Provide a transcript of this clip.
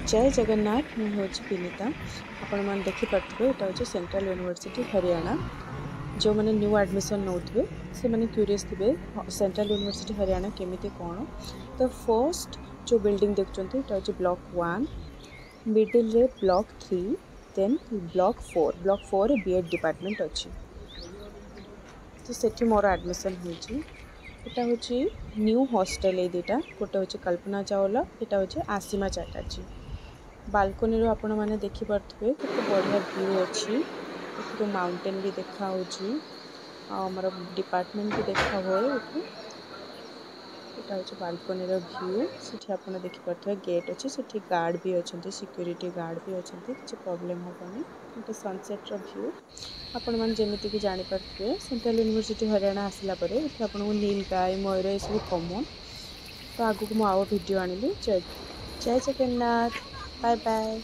जय जगन्नाथ मुझे हूँ विनीता आपण मैंने देखिपे यहाँ हूँ सेंट्रल यूनिवर्सिटी हरियाणा जो मैंने न्यू एडमिशन नौथे से मैंने क्यूरीयस थे सेंट्रल यूनिवर्सिटी हरियाणा केमिति कौन तो फर्स्ट जो बिल्डिंग देखते यहाँ हूँ ब्लॉक 1 मिडिल रे block 3 then block 4 BEd department अच्छी तो सेठी मोर एडमिशन होची एटा हूँ न्यू हॉस्टल ये दुटा गोटे हूँ कल्पना चावला एटा हूँ आसीमा चैटर्जी बालकोनी रो आपण मैंने देखि पारथुबे केते बढ़िया व्यू अच्छी एठू माउंटेन भी देखा होची हमर डिपार्टमेंट भी देखा हुए एठू एटा हूँ बालकोनी रो व्यू सेठी आपण देखि पारथुबे गेट अच्छी सेठी गार्ड भी अछंती सिक्योरिटी गार्ड भी अछंती किछि प्रॉब्लम होबनी एटा सनसेट रो व्यू आपण मैंने जेमिति कि जानि पारथुबे सेंट्रल यूनिवर्सिटी हरियाणा आसिला परे एठी आपण नील गाय मयूर ए सब कॉमन तो आगु को मु आव वीडियो आनिबे जय जगन्नाथ बाय बाय।